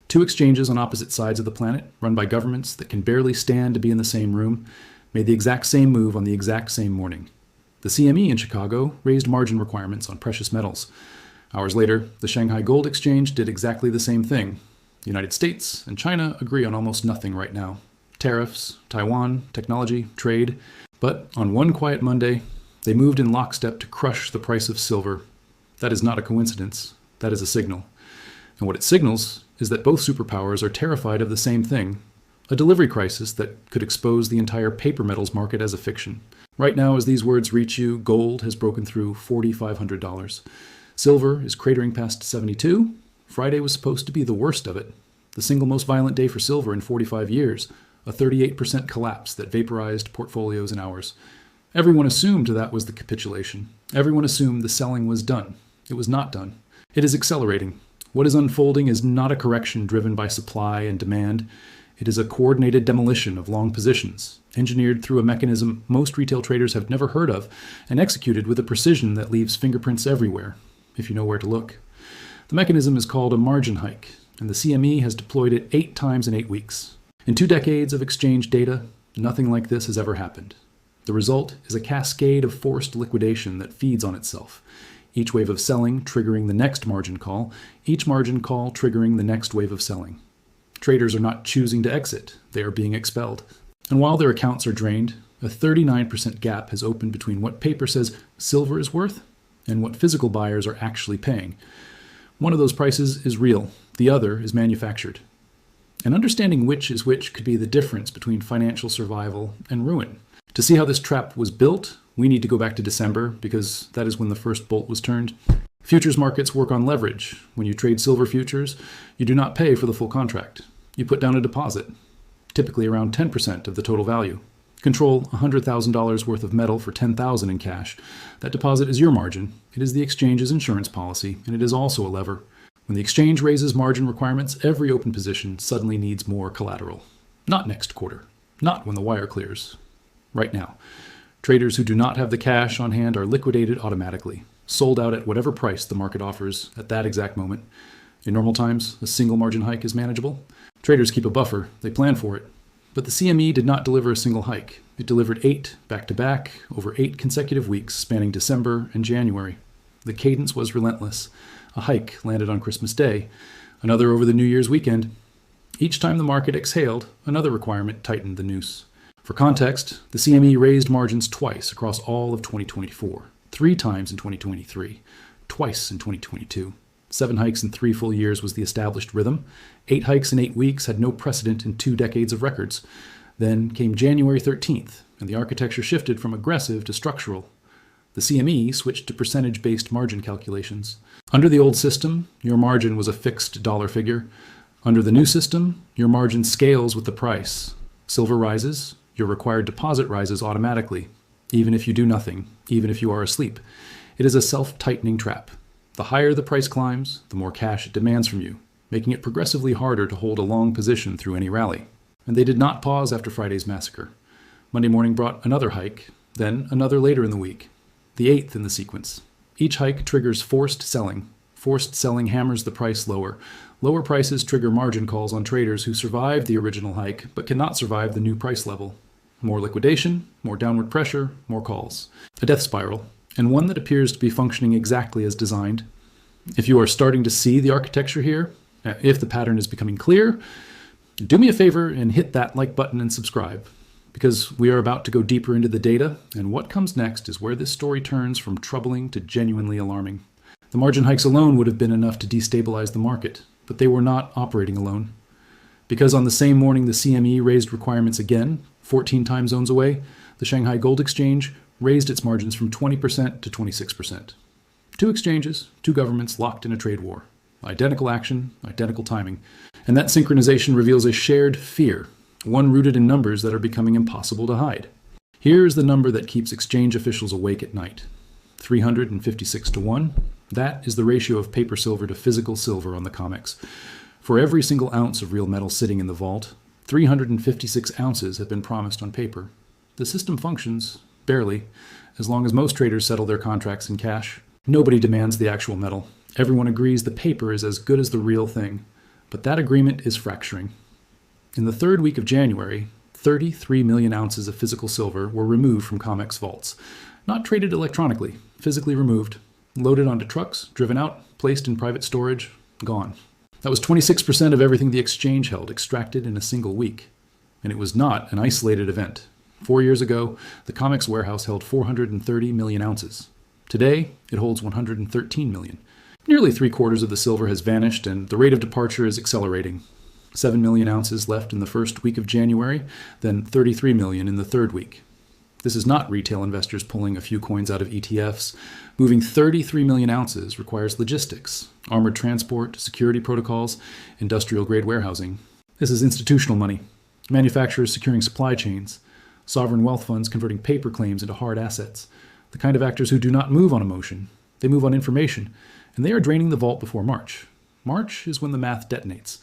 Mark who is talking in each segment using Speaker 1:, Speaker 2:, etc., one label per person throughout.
Speaker 1: Two exchanges on opposite sides of the planet, run by governments that can barely stand to be in the same room, made the exact same move on the exact same morning. The CME in Chicago raised margin requirements on precious metals. Hours later, the Shanghai Gold Exchange did exactly the same thing. The United States and China agree on almost nothing right now. Tariffs, Taiwan, technology, trade. But on one quiet Monday, they moved in lockstep to crush the price of silver. That is not a coincidence. That is a signal. And what it signals is that both superpowers are terrified of the same thing, a delivery crisis that could expose the entire paper metals market as a fiction. Right now, as these words reach you, gold has broken through $4,500. Silver is cratering past 72. Friday was supposed to be the worst of it. The single most violent day for silver in 45 years, a 38% collapse that vaporized portfolios in hours. Everyone assumed that was the capitulation. Everyone assumed the selling was done. It was not done. It is accelerating. What is unfolding is not a correction driven by supply and demand. It is a coordinated demolition of long positions, engineered through a mechanism most retail traders have never heard of, and executed with a precision that leaves fingerprints everywhere, if you know where to look. The mechanism is called a margin hike, and the CME has deployed it 8 times in 8 weeks. In 2 decades of exchange data, nothing like this has ever happened. The result is a cascade of forced liquidation that feeds on itself. Each wave of selling triggering the next margin call, each margin call triggering the next wave of selling. Traders are not choosing to exit, they are being expelled. And while their accounts are drained, a 39% gap has opened between what paper says silver is worth and what physical buyers are actually paying. One of those prices is real, the other is manufactured. And understanding which is which could be the difference between financial survival and ruin. To see how this trap was built, we need to go back to December, because that is when the first bolt was turned. Futures markets work on leverage. When you trade silver futures, you do not pay for the full contract. You put down a deposit, typically around 10% of the total value. Control $100,000 worth of metal for $10,000 in cash. That deposit is your margin. It is the exchange's insurance policy, and it is also a lever. When the exchange raises margin requirements, every open position suddenly needs more collateral. Not next quarter. Not when the wire clears. Right now. Traders who do not have the cash on hand are liquidated automatically, sold out at whatever price the market offers at that exact moment. In normal times, a single margin hike is manageable. Traders keep a buffer, they plan for it. But the CME did not deliver a single hike. It delivered 8 back-to-back over 8 consecutive weeks spanning December and January. The cadence was relentless. A hike landed on Christmas Day, another over the New Year's weekend. Each time the market exhaled, another requirement tightened the noose. For context, the CME raised margins twice across all of 2024, 3 times in 2023, twice in 2022. 7 hikes in 3 full years was the established rhythm. 8 hikes in 8 weeks had no precedent in 2 decades of records. Then came January 13th, and the architecture shifted from aggressive to structural. The CME switched to percentage-based margin calculations. Under the old system, your margin was a fixed dollar figure. Under the new system, your margin scales with the price. Silver rises, your required deposit rises automatically, even if you do nothing, even if you are asleep. It is a self-tightening trap. The higher the price climbs, the more cash it demands from you, making it progressively harder to hold a long position through any rally. And they did not pause after Friday's massacre. Monday morning brought another hike, then another later in the week, the 8th in the sequence. Each hike triggers forced selling. Forced selling hammers the price lower. Lower prices trigger margin calls on traders who survived the original hike but cannot survive the new price level. More liquidation, more downward pressure, more calls. A death spiral, and one that appears to be functioning exactly as designed. If you are starting to see the architecture here, if the pattern is becoming clear, do me a favor and hit that like button and subscribe, because we are about to go deeper into the data, and what comes next is where this story turns from troubling to genuinely alarming. The margin hikes alone would have been enough to destabilize the market, but they were not operating alone. Because on the same morning the CME raised requirements again, 14 time zones away, the Shanghai Gold Exchange raised its margins from 20% to 26%. 2 exchanges, 2 governments locked in a trade war. Identical action, identical timing. And that synchronization reveals a shared fear, one rooted in numbers that are becoming impossible to hide. Here is the number that keeps exchange officials awake at night. 356 to 1. That is the ratio of paper silver to physical silver on the COMEX. For every single ounce of real metal sitting in the vault, 356 ounces have been promised on paper. The system functions, barely, as long as most traders settle their contracts in cash. Nobody demands the actual metal. Everyone agrees the paper is as good as the real thing. But that agreement is fracturing. In the third week of January, 33 million ounces of physical silver were removed from COMEX vaults. Not traded electronically, physically removed, loaded onto trucks, driven out, placed in private storage, gone. That was 26% of everything the exchange held extracted in a single week. And it was not an isolated event. 4 years ago, the COMEX warehouse held 430 million ounces. Today, it holds 113 million. Nearly 3/4 of the silver has vanished, and the rate of departure is accelerating. 7 million ounces left in the first week of January, then 33 million in the third week. This is not retail investors pulling a few coins out of ETFs. Moving 33 million ounces requires logistics, armored transport, security protocols, industrial-grade warehousing. This is institutional money, manufacturers securing supply chains, sovereign wealth funds converting paper claims into hard assets, the kind of actors who do not move on emotion. They move on information, and they are draining the vault before March. March is when the math detonates.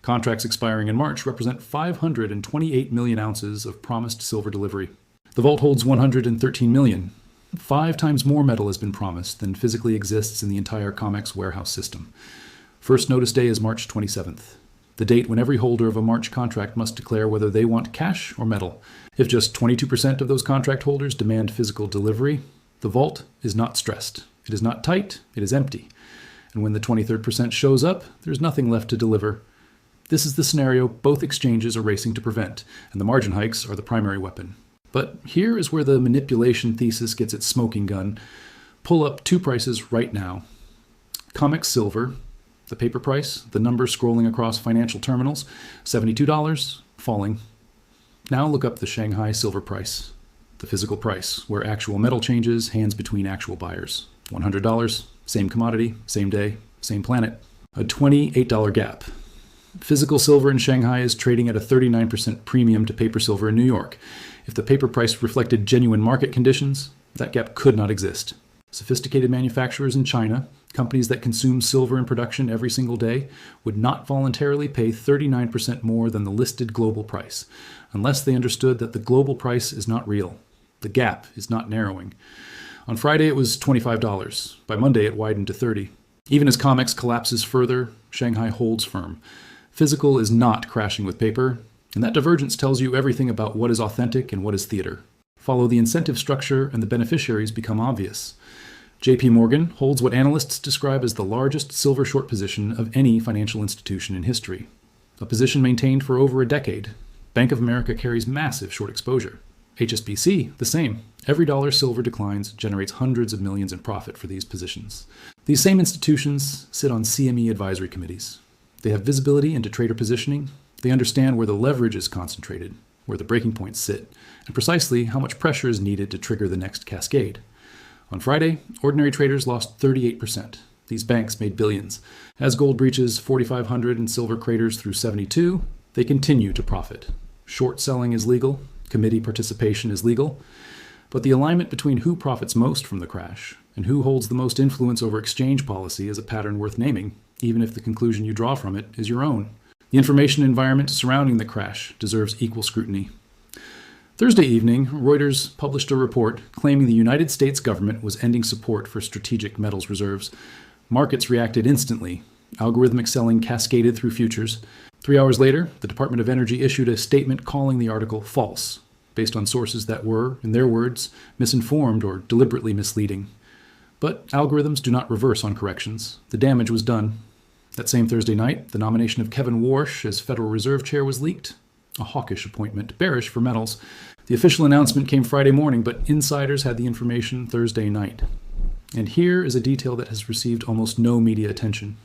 Speaker 1: Contracts expiring in March represent 528 million ounces of promised silver delivery. The vault holds 113 million. 5 times more metal has been promised than physically exists in the entire COMEX warehouse system. First notice day is March 27th, the date when every holder of a March contract must declare whether they want cash or metal. If just 22% of those contract holders demand physical delivery, the vault is not stressed. It is not tight, it is empty. And when the 23rd percent shows up, there's nothing left to deliver. This is the scenario both exchanges are racing to prevent, and the margin hikes are the primary weapon. But here is where the manipulation thesis gets its smoking gun. Pull up 2 prices right now. COMEX silver, the paper price, the number scrolling across financial terminals, $72, falling. Now look up the Shanghai silver price, the physical price, where actual metal changes hands between actual buyers. $100, same commodity, same day, same planet. A $28 gap. Physical silver in Shanghai is trading at a 39% premium to paper silver in New York. If the paper price reflected genuine market conditions, that gap could not exist. Sophisticated manufacturers in China, companies that consume silver in production every single day, would not voluntarily pay 39% more than the listed global price, unless they understood that the global price is not real. The gap is not narrowing. On Friday, it was $25. By Monday, it widened to $30. Even as COMEX collapses further, Shanghai holds firm. Physical is not crashing with paper, and that divergence tells you everything about what is authentic and what is theater. Follow the incentive structure and the beneficiaries become obvious. JP Morgan holds what analysts describe as the largest silver short position of any financial institution in history, a position maintained for over a decade. Bank of America carries massive short exposure. HSBC, the same. Every dollar silver declines generates hundreds of millions in profit for these positions. These same institutions sit on CME advisory committees. They have visibility into trader positioning. They understand where the leverage is concentrated, where the breaking points sit, and precisely how much pressure is needed to trigger the next cascade. On Friday, ordinary traders lost 38%. These banks made billions. As gold breaches 4,500 and silver craters through 72, they continue to profit. Short selling is legal. Committee participation is legal. But the alignment between who profits most from the crash and who holds the most influence over exchange policy is a pattern worth naming, even if the conclusion you draw from it is your own. The information environment surrounding the crash deserves equal scrutiny. Thursday evening, Reuters published a report claiming the United States government was ending support for strategic metals reserves. Markets reacted instantly. Algorithmic selling cascaded through futures. 3 hours later, the Department of Energy issued a statement calling the article false, based on sources that were, in their words, misinformed or deliberately misleading. But algorithms do not reverse on corrections. The damage was done. That same Thursday night, the nomination of Kevin Warsh as Federal Reserve Chair was leaked. A hawkish appointment, bearish for metals. The official announcement came Friday morning, but insiders had the information Thursday night. And here is a detail that has received almost no media attention.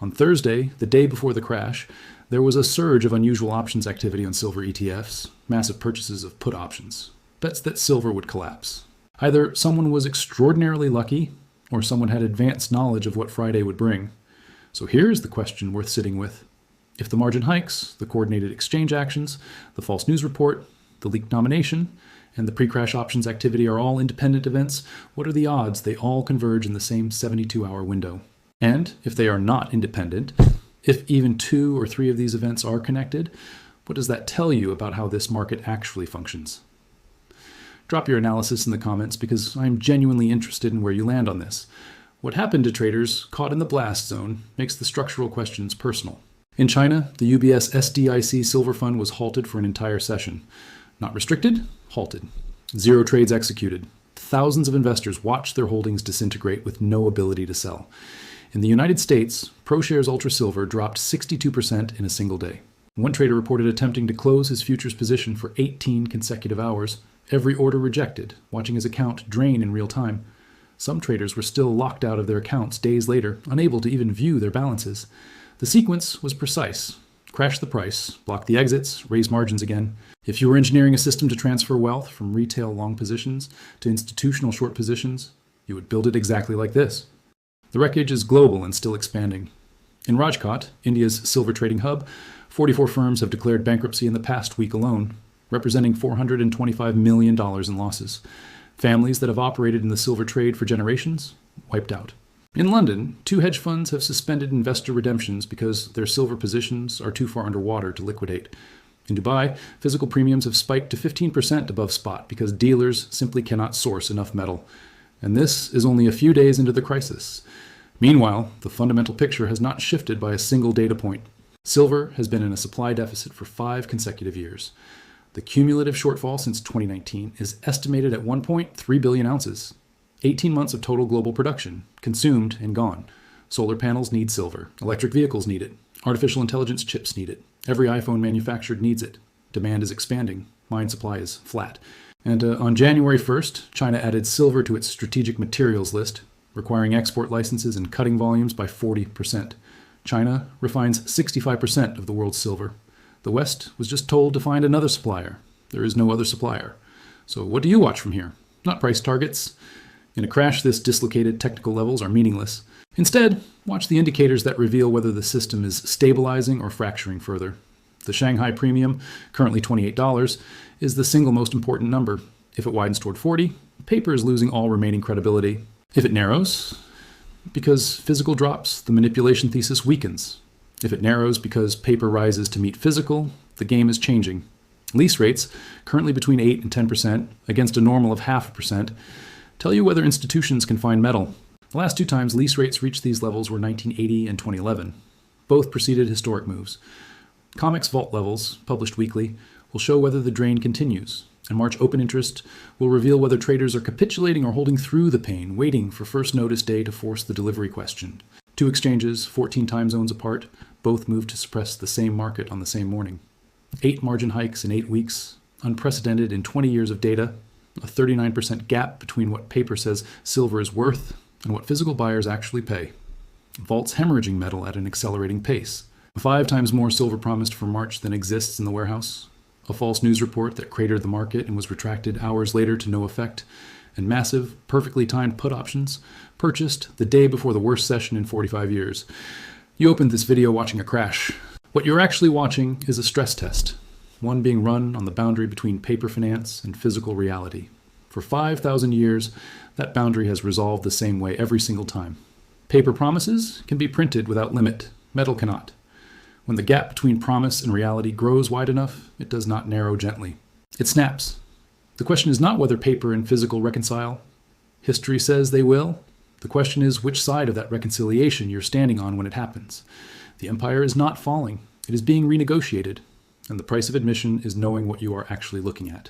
Speaker 1: On Thursday, the day before the crash, there was a surge of unusual options activity on silver ETFs, massive purchases of put options, bets that silver would collapse. Either someone was extraordinarily lucky, or someone had advanced knowledge of what Friday would bring. So here's the question worth sitting with. If the margin hikes, the coordinated exchange actions, the false news report, the leaked nomination, and the pre-crash options activity are all independent events, what are the odds they all converge in the same 72-hour window? And if they are not independent, if even 2 or 3 of these events are connected, what does that tell you about how this market actually functions? Drop your analysis in the comments because I'm genuinely interested in where you land on this. What happened to traders caught in the blast zone makes the structural questions personal. In China, the UBS SDIC Silver Fund was halted for an entire session. Not restricted, halted. 0 trades executed. Thousands of investors watched their holdings disintegrate with no ability to sell. In the United States, ProShares Ultra Silver dropped 62% in a single day. One trader reported attempting to close his futures position for 18 consecutive hours, every order rejected, watching his account drain in real time. Some traders were still locked out of their accounts days later, unable to even view their balances. The sequence was precise. Crash the price, block the exits, raise margins again. If you were engineering a system to transfer wealth from retail long positions to institutional short positions, you would build it exactly like this. The wreckage is global and still expanding. In Rajkot, India's silver trading hub, 44 firms have declared bankruptcy in the past week alone, representing $425 million in losses. Families that have operated in the silver trade for generations, wiped out. In London, 2 hedge funds have suspended investor redemptions because their silver positions are too far underwater to liquidate. In Dubai, physical premiums have spiked to 15% above spot because dealers simply cannot source enough metal. And this is only a few days into the crisis. Meanwhile, the fundamental picture has not shifted by a single data point. Silver has been in a supply deficit for 5 consecutive years. The cumulative shortfall since 2019 is estimated at 1.3 billion ounces. 18 months of total global production, consumed and gone. Solar panels need silver. Electric vehicles need it. Artificial intelligence chips need it. Every iPhone manufactured needs it. Demand is expanding. Mine supply is flat. And on January 1st, China added silver to its strategic materials list, requiring export licenses and cutting volumes by 40%. China refines 65% of the world's silver. The West was just told to find another supplier. There is no other supplier. So what do you watch from here? Not price targets. In a crash, this dislocated technical levels are meaningless. Instead, watch the indicators that reveal whether the system is stabilizing or fracturing further. The Shanghai premium, currently $28, is the single most important number. If it widens toward 40, paper is losing all remaining credibility. If it narrows, because physical drops, the manipulation thesis weakens. If it narrows because paper rises to meet physical, the game is changing. Lease rates, currently between 8 and 10%, against a normal of 0.5%, tell you whether institutions can find metal. The last 2 times lease rates reached these levels were 1980 and 2011. Both preceded historic moves. COMEX vault levels, published weekly, will show whether the drain continues, and March open interest will reveal whether traders are capitulating or holding through the pain, waiting for first notice day to force the delivery question. 2 exchanges, 14 time zones apart, both moved to suppress the same market on the same morning. 8 margin hikes in 8 weeks, unprecedented in 20 years of data, a 39% gap between what paper says silver is worth and what physical buyers actually pay. Vaults hemorrhaging metal at an accelerating pace. 5 times more silver promised for March than exists in the warehouse. A false news report that cratered the market and was retracted hours later to no effect. And massive, perfectly timed put options purchased the day before the worst session in 45 years. You opened this video watching a crash. What you're actually watching is a stress test, one being run on the boundary between paper finance and physical reality. For 5,000 years, that boundary has resolved the same way every single time. Paper promises can be printed without limit. Metal cannot. When the gap between promise and reality grows wide enough, it does not narrow gently. It snaps. The question is not whether paper and physical reconcile. History says they will. The question is which side of that reconciliation you're standing on when it happens. The empire is not falling. It is being renegotiated. And the price of admission is knowing what you are actually looking at.